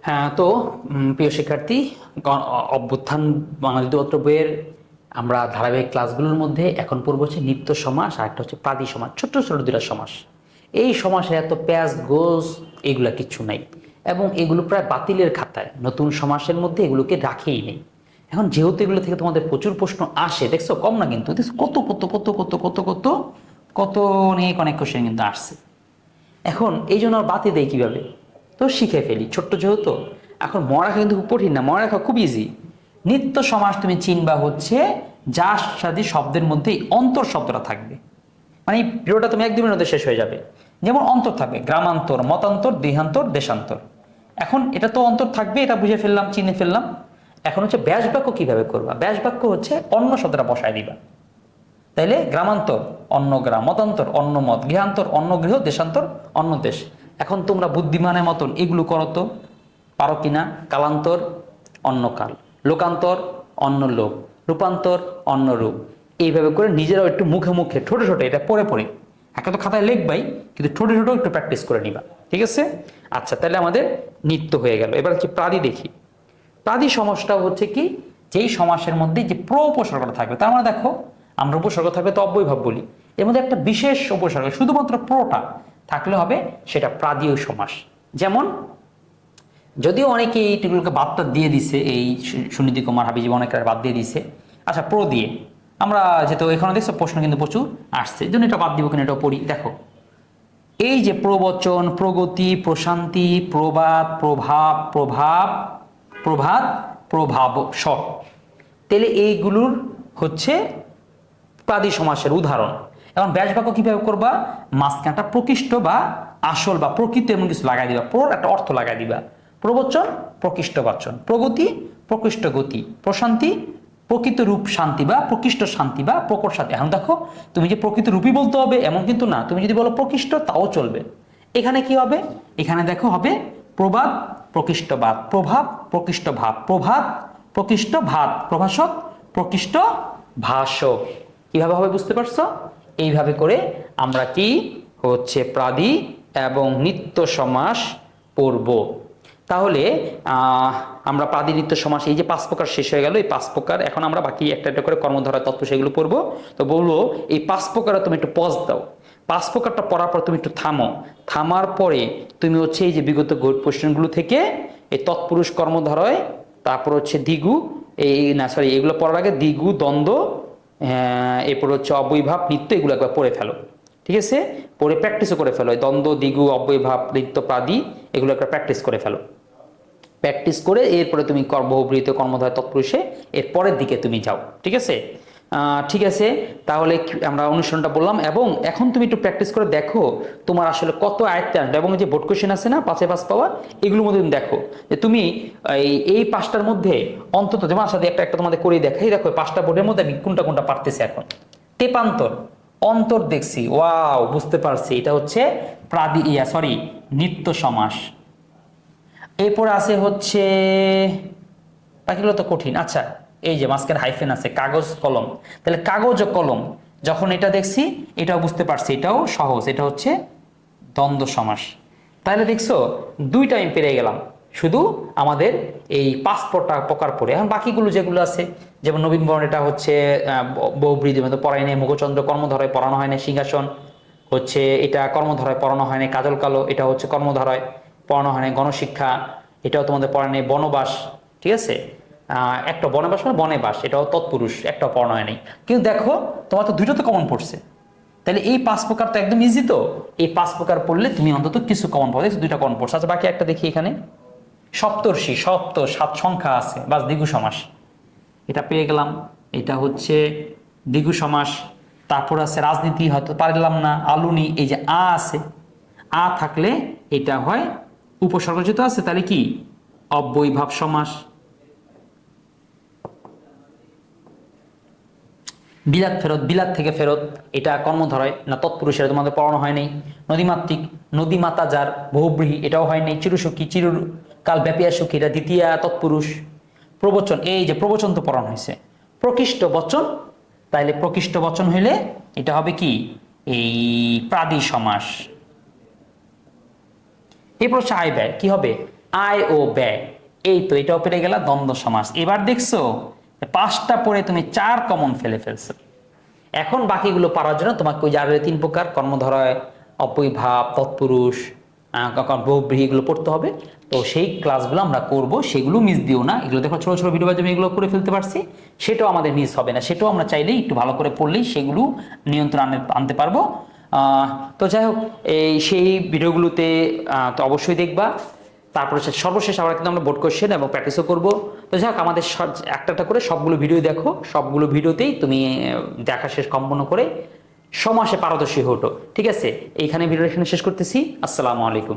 হ্যাঁ, তো প্রিয় শিক্ষার্থী, অভ্যুত্থান বাংলা দ্বিতীয় বইয়ের আমরা ধারাবাহিক ক্লাসগুলোর মধ্যে এখন পড়ব হচ্ছে নিত্য সমাস আর একটা হচ্ছে পাদী সমাস, ছোট্ট ছোট দুটা সমাস। এই সমাসে এত প্যাঁচ গোস এগুলা কিচ্ছু নাই, এবং এগুলো প্রায় বাতিলের খাতায়, নতুন সমাসের মধ্যে এগুলোকে রাখেই নেই। এখন যেহেতু এগুলো থেকে তোমাদের প্রচুর প্রশ্ন আসে, দেখছো কম না কিন্তু, দেখছো কত কত কত কত কত কত কত অনেক অনেক কোশ্চেন কিন্তু আসছে। এখন এই জন্য আর বাতি দেয় কিভাবে, তো শিখে ফেলি ছোট্ট যেহেতু। এখন মনে রাখা কিন্তু খুব কঠিন না, মনে রাখা খুব ইজি। নিত্য সমাস তুমি চিনবা হচ্ছে যার সাথে শব্দের মধ্যে অন্তর শব্দটা থাকবে, মানে এই ভিডিওটা তুমি এক দুই মিনিটের মধ্যে শেষ হয়ে যাবে। যেমন অন্তর থাকবে গ্রামান্তর, মতান্তর, দেহান্তর, দেশান্তর। এখন এটা তো অন্তর থাকবে, এটা বুঝে ফেললাম, চিনে ফেললাম। এখন হচ্ছে ব্যাস বাক্য কিভাবে করবা, ব্যাস বাক্য হচ্ছে অন্য শব্দটা বসায় দিবা। তাইলে গ্রামান্তর অন্য গ্রাম, মতান্তর অন্য মত, গৃহান্তর অন্য গৃহ, দেশান্তর অন্য দেশ। এখন তোমরা বুদ্ধিমানের মতন এগুলো করো তো, পারো কিনা? কালান্তর অন্য কাল, লোকান্তর অন্য লোক, রূপান্তর অন্য রূপ। এইভাবে করে নিজেরাও একটু মুখে মুখে ছোট ছোট এটা পড়ে পড়ে, একটা তো খাতায় লিখবাই, কিন্তু ছোট ছোট একটু প্র্যাকটিস করে নিবা, ঠিক আছে? আচ্ছা, তাহলে আমাদের নিত্য হয়ে গেল। এবার হচ্ছে প্রাদি দেখি। প্রাদি সমাসটা হচ্ছে কি, যেই সমাসের মধ্যে যে প্র উপসর্গটা থাকবে, তার মানে দেখো আমরা উপসর্গ থাকবে তো অব্যয়ভাব বলি, এর মধ্যে একটা বিশেষ উপসর্গ শুধুমাত্র প্রটা থাকলে হবে, সেটা প্রাদীয় সমাস। যেমন যদিও অনেকে এইগুলোকে বাদটা দিয়ে দিছে, এই সুনীতি কুমার হাবিজি অনেকে বাদ দিয়ে দিছে। আচ্ছা, প্র দিয়ে আমরা যেহেতু এখানে দেখছো প্রশ্ন কিন্তু প্রচুর আসছে, এই জন্য এটা বাদ দিব কিনা এটাও পড়ি। দেখো এই যে প্রবচন, প্রগতি, প্রশান্তি, প্রবাদ, প্রভাব, প্রভাব, প্রভাত, প্রভাব, সব, তাহলে এইগুলোর হচ্ছে প্রাদি সমাসের উদাহরণ। এখন ব্যাস বাক্য কিভাবে করবা, মাঝখানটা প্রকৃষ্ট বা আসল বা প্রকৃত এমন কিছু লাগাই দিবা, প্রর একটা অর্থ লাগাই দিবা। প্রবচন প্রকৃষ্ট বাচন, প্রগতি প্রকৃষ্ট গতি, প্রশান্তি প্রকৃত রূপ শান্তি বা প্রকৃষ্ট শান্তি বা প্রকট শান্তি। এখন দেখো তুমি যে প্রকৃত রূপই বলতে হবে এমন কিন্তু না, তুমি যদি বলো প্রকৃষ্ট তাও চলবে। এখানে কি হবে, এখানে দেখো হবে প্রবাদ প্রকৃষ্টবাদ, প্রভাব প্রকৃষ্ট ভাব, প্রভাত প্রকৃষ্ট ভাত, প্রভাষক প্রকৃষ্ট ভাষক। কিভাবে হবে বুঝতে পারছো? এইভাবে করে আমরা কি হচ্ছে প্রাদি এবং নিত্য সমাস পড়ব। তাহলে আমরা প্রাদি নিত্য সমাস এই যে 5 প্রকার শেষ হয়ে গেল, এই 5 প্রকার এখন আমরা বাকি একটা একটা করে কর্মধারয় তত্ত্ব সেগুলো পড়বো। তো বলবো এই 5 প্রকারে তুমি একটু পজ দাও, 5 প্রকারটা পড়ার পর তুমি একটু থামো, থামার পরে তুমি হচ্ছে এই যে বিগত কোশ্চেনগুলো থেকে এই তৎপুরুষ কর্মধারয়, তারপর হচ্ছে দ্বিগু, এই না সরি এগুলো পড়ার আগে দ্বিগু, দ্বন্দ্ব, এরপর হচ্ছে অব্যয়ভাব, নিত্য, এগুলো একবার পড়ে ফেলো, ঠিক আছে? পড়ে প্র্যাকটিসও করে ফেলো, দ্বন্দ্ব, দ্বিগু, অব্যয়ভাব, নিত্য, প্রাদি, এগুলো একটা প্র্যাকটিস করে ফেলো। প্র্যাকটিস করে এরপরে তুমি বহুব্রীহিত কর্মধারয় তৎপুরুষে এর পরের দিকে তুমি যাও, ঠিক আছে? ঠিক আছে, তাহলে আমরা অনুশীলনটা বললাম, এবং এখন তুমি একটু প্র্যাকটিস করে দেখো তোমার আসলে কত আয়ত্তে আসবে, এবং যে বোর্ড কোশ্চেন আছে না 5-এ 5 পাওয়া, এগুলোর মধ্যে তুমি দেখো যে তুমি এই 5টার মধ্যে অন্তত, যেমন সাথে একটা একটা তোমাদের করে দেখাই, দেখো 5টা বোর্ডের মধ্যে আমি কোনটা কোনটা পারতেছি। এখন টেপান্তর, অন্তর দেখছি, ওয়াও বুঝতে পারছি, এটা হচ্ছে নিত্য সমাস। এরপর আছে হচ্ছে বাকিগুলো তো কঠিন। আচ্ছা, এই যে মাঝখানে হাইফেন আছে, কাগজ কলম, তাহলে কাগজ ও কলম, যখন এটা দেখছি এটাও বুঝতে পারছি, এটাও সহজ, এটা হচ্ছে দ্বন্দ্ব সমাস। তাহলে দেখছো 2টা আমি পেরে গেলাম, শুধু আমাদের এই 5 প্রকার পড়ে। এখন বাকিগুলো যেগুলো আছে, যেমন নবীন বরণ, এটা হচ্ছে বহুব্রীহি মতো পড়াই নেই, মুখচন্দ্র কর্মধারয় পড়ানো হয় না, সিংহাসন হচ্ছে এটা কর্মধারয় পড়ানো হয় না, কাজল কালো এটা হচ্ছে কর্মধারয় পড়ানো হয় না, গণশিক্ষা এটাও তোমাদের পড়া নেই, বনবাস, ঠিক আছে? একটা বনবাস মানে বনে বাস, এটাও তৎপুরুষ, একটাও পড়ানো হয় নাই। কিন্তু দেখো তোমার তো 2টা তো কমন পড়ছে, তাহলে এই 5 প্রকার তো একদম ইজি। তো এই 5 প্রকার পড়লে তুমি অন্তত কিছু কমন পাবে, 2টা কমন পড়ছে। আচ্ছা, বাকি একটা দেখি এখানে, সপ্তর্ষি, সপ্ত 7 সংখ্যা আছে, বাস দ্বিগু সমাস, এটা পেয়ে গেলাম, এটা হচ্ছে দ্বিগু সমাস। তারপর আছে রাজনীতি, হয়তো পারলাম না, আলুনি, এই যে আছে, থাকলে এটা হয় উপসর্গজিত আছে, তাহলে কি অব্যয়ভাব সমাস। বিলাত ফেরত, বিলাত থেকে ফেরত, এটা কর্মধারয় না তৎপুরুষের, তোমাদের পড়ানো হয় নাই। নদীমাতৃক, নদীমাতা যার বহুব্রীহি, এটাও হয় নাই। চিরসুখী, চিরকাল ব্যাপিয়া সুখী, এটা দ্বিতীয় তৎপুরুষ। প্রবচন, এই যে প্রবচন তো পড়ানো হয়েছে। প্রকৃষ্ট বচন, তাইলে প্রকৃষ্ট বচন হইলে এটা হবে কি এই প্রাদি সমাস। এরপর হচ্ছে আয় ব্যয়, কি হবে আয় ও ব্যয়, এই তো এটাও পেরে গেলা দ্বন্দ্ব সমাস। এবার দেখছো 5টা পড়ে তুমি 4 কমন ফেলে ফেলছো। এখন বাকিগুলো পারার জন্য তোমাকে ওই যার 3 প্রকার কর্মধারয়, অব্যয়ভাব, তৎপুরুষ, বহুব্রীহি এগুলো পড়তে হবে। তো সেই ক্লাসগুলো আমরা করব, সেগুলো মিস দিও না। এগুলো দেখো ছোট ছোট ভিডিও আমি এগুলো করে ফেলতে পারছি, সেটাও আমাদের মিস হবে না। সেটাও আমরা চাইলেই একটু ভালো করে পড়লেই সেগুলো নিয়ন্ত্রণ আনতে পারবো। তো যাই হোক, সেই ভিডিওগুলোতে তো অবশ্যই দেখবা। তারপরে সর্বশেষ আবার কিন্তু আমরা বোর্ড কোশ্চেন এবং প্র্যাকটিসও করবো। তো যাই হোক, আমাদের একটা একটা করে সবগুলো ভিডিও দেখো, সবগুলো ভিডিওতেই তুমি দেখা শেষ সম্পন্ন করে সমাসে পারদর্শী হতো। ঠিক আছে, এইখানে ভিডিও এখানে শেষ করতেছি। আসসালামু আলাইকুম।